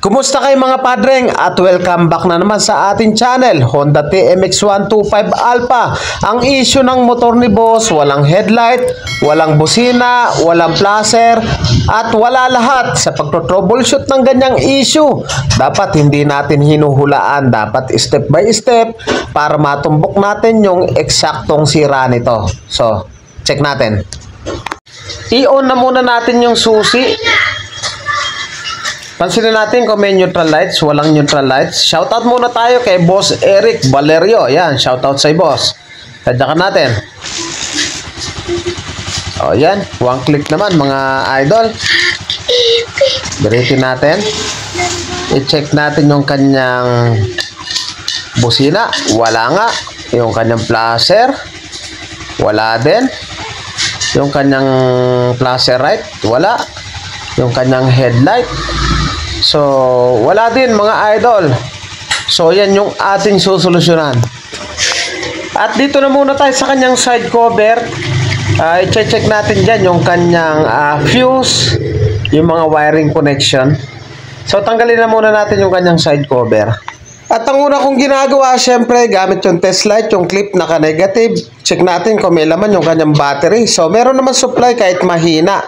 Kumusta kayo mga padreng at welcome back na naman sa ating channel, Honda TMX 125 Alpha. Ang issue ng motor ni boss, walang headlight, walang busina, walang flasher, at wala lahat sa pagto-troubleshoot ng ganyang issue. Dapat hindi natin hinuhulaan, dapat step by step para matumbok natin yung eksaktong sira nito. So, check natin. I-on na muna natin yung susi. Pansinin natin kung may neutral lights, walang neutral lights. Shoutout muna tayo kay Boss Eric Valerio. Yan, shoutout sa boss. Tadyakan natin. O yan, one click naman mga idol. Beritin natin. I-check natin yung kanyang busina. Wala nga. Yung kanyang flasher. Wala din. Yung kanyang flasher right. Wala. Yung kanyang headlight. So, wala din mga idol. So, yan yung ating susolusyonan. At dito na muna tayo sa kanyang side cover. I-check natin dyan yung kanyang fuse, yung mga wiring connection. So, tanggalin na muna natin yung kanyang side cover. At ang una kong ginagawa, syempre, gamit yung test light, yung clip naka-negative. Check natin kung may laman yung kanyang battery. So, meron naman supply kahit mahina.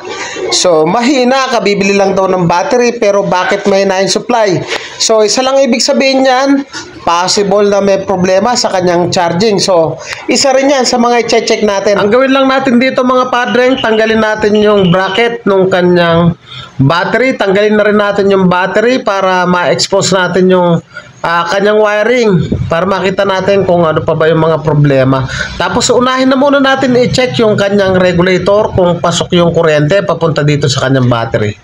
So, mahina, kabibili lang daw ng battery, pero bakit mahina yung supply? So, isa lang ibig sabihin yan, possible na may problema sa kanyang charging. So, isa rin yan sa mga i-check natin. Ang gawin lang natin dito mga padreng, tanggalin natin yung bracket ng kanyang battery. Tanggalin na rin natin yung battery para ma-expose natin yung kanyang wiring para makita natin kung ano pa ba yung mga problema. Tapos unahin na muna natin i-check yung kanyang regulator kung pasok yung kuryente papunta dito sa kanyang battery.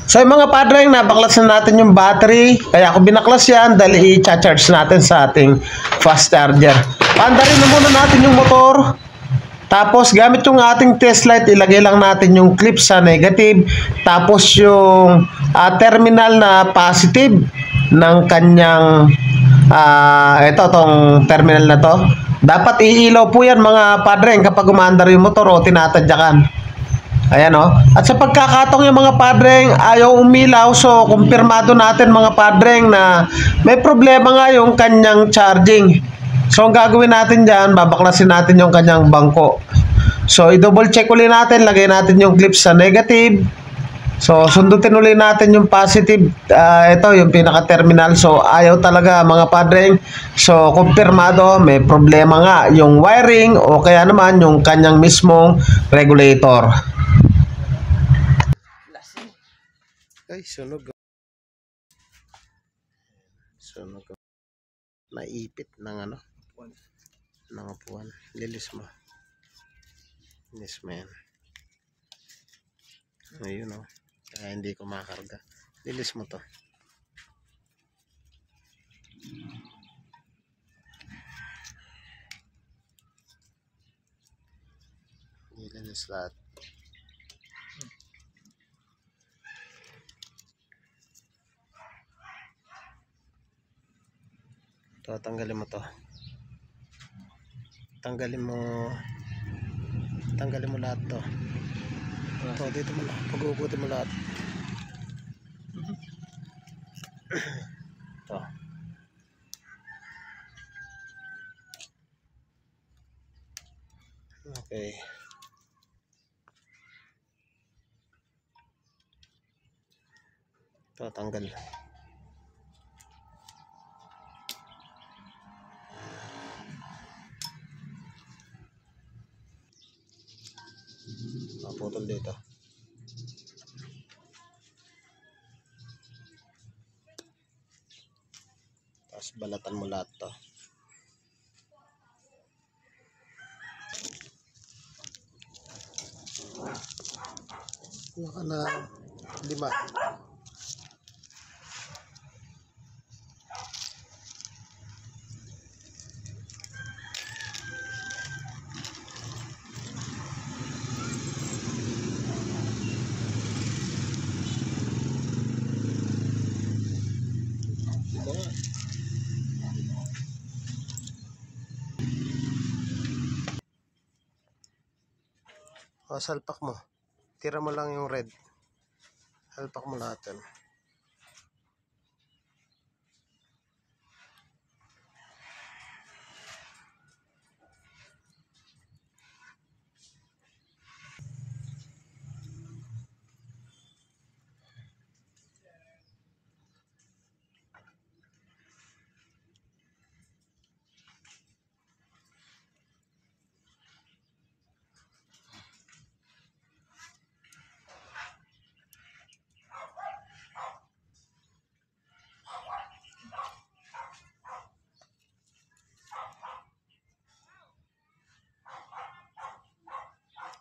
So yung mga padreng, nabaklas na natin yung battery. Kaya ako binaklas yan dahil i-charge natin sa ating fast charger. Paandarin na muna natin yung motor. Tapos gamit yung ating test light, ilagay lang natin yung clip sa negative. Tapos yung terminal na positive ng kanyang tong terminal na to. Dapat iilaw po yan mga padreng kapag umaandar yung motor o tinatadyakan. Ayan o. At sa pagkakatong yung mga padreng ayaw umilaw, so kumpirmado natin mga padreng na may problema nga yung kanyang charging. So ang gagawin natin dyan, babaklasin natin yung kanyang bangko. So i-double check ulit natin, lagay natin yung clip sa negative. So sundutin ulit natin yung positive. Ito yung pinaka-terminal. So ayaw talaga mga padreng. So kumpirmado may problema nga yung wiring o kaya naman yung kanyang mismong regulator. Ay, sunog. Sunog. Naipit ng ano? Ng upuan. Lilis mo. Lilis mo yan. Ayun o. Kaya hindi ko makarga. Lilis mo to. Lilis lahat. Ito, tanggalin mo to. Tanggalin mo lahat to. Ito, dito mo lahat. Pag-uugutin mo lahat. Ito. Okay. Ito, tanggal. Putol dito. Tapos balatan mo lahat to. Naka na 5. O, salpak mo. Tira mo lang yung red. Salpak mo lahat yan.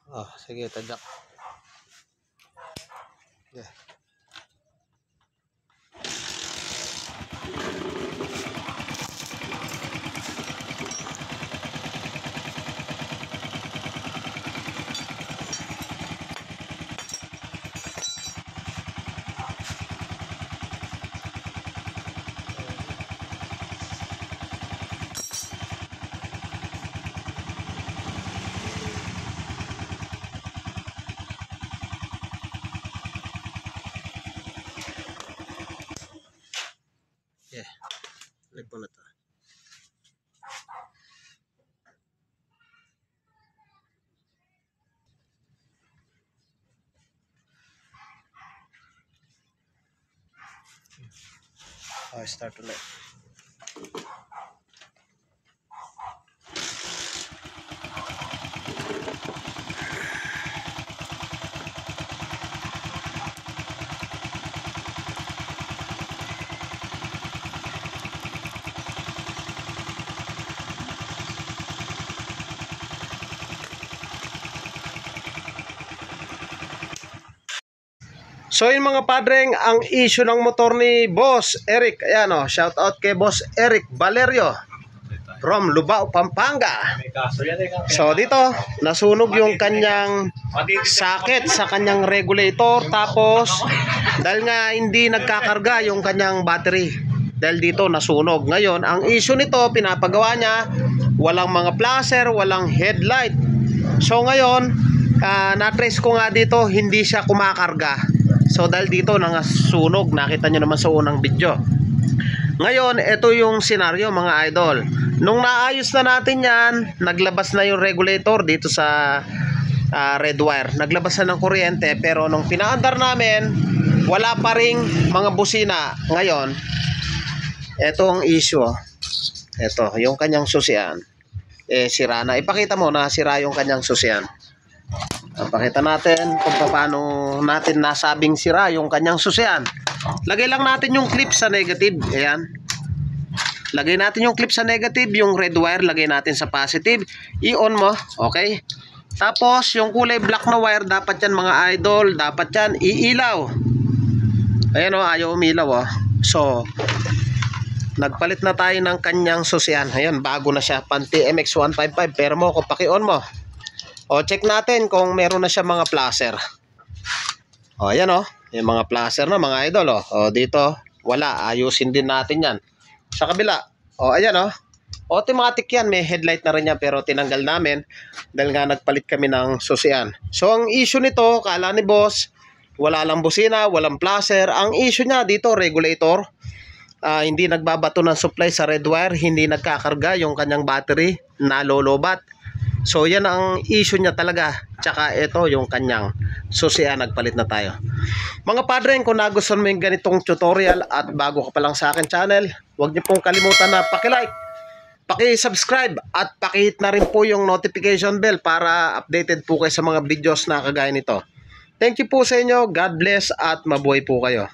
Oh, sige, tadyak. Yeah. Yeah, live mo na to. Oh, start ulit. So yun mga padreng, ang issue ng motor ni Boss Eric. Ayan o, shout out kay Boss Eric Valerio from Lubao, Pampanga. So dito, nasunog yung kanyang socket sa kanyang regulator. Tapos, dahil nga hindi nagkakarga yung kanyang battery, dahil dito nasunog. Ngayon, ang issue nito, pinapagawa niya, walang mga flasher, walang headlight. So ngayon, na-trace ko nga dito, hindi siya kumakarga. So dahil dito nangasunog, nakita nyo naman sa unang video. Ngayon, ito yung senaryo mga idol. Nung naayos na natin yan, naglabas na yung regulator dito sa red wire. Naglabas na ng kuryente, pero nung pinaandar namin, wala pa ring mga busina. Ngayon, ito ang issue. Ito, yung kanyang susian. Sira na. Ipakita mo na sira yung kanyang susian. Pakita natin kung paano natin nasabing sira yung kanyang susian. Lagay lang natin yung clip sa negative. Ayan. Lagay natin yung clip sa negative. Yung red wire lagay natin sa positive. I-on mo. Okay. Tapos yung kulay black na wire, dapat yan mga idol, dapat yan iilaw. Ayan o, ayaw umilaw o. So nagpalit na tayo ng kanyang susian. Ayan, bago na siya. Panti MX155. Pero mo kung paki-on mo. O, check natin kung meron na siya mga flasher. O, ayan o. Yung mga flasher na mga idol o. O, dito, wala. Ayusin din natin yan. Sa kabila. O, ayan o. Automatic yan. May headlight na rin yan. Pero tinanggal namin. Dahil nga nagpalit kami ng susian. So, ang issue nito, kala ni boss, wala lang busina, walang flasher. Ang issue niya dito, regulator. Hindi nagbabato ng supply sa red wire. Hindi nagkakarga yung kanyang battery. Nalolobat. So yan ang issue niya talaga. Tsaka ito yung kanyang susian, nagpalit na tayo. Mga padreng, kung nagustuhan mo yung ganitong tutorial at bago ka pa lang sa akin channel, huwag niyo pong kalimutan na paki-like, paki-subscribe at paki-hit na rin po yung notification bell para updated po kayo sa mga videos na kagaya nito. Thank you po sa inyo. God bless at mabuhay po kayo.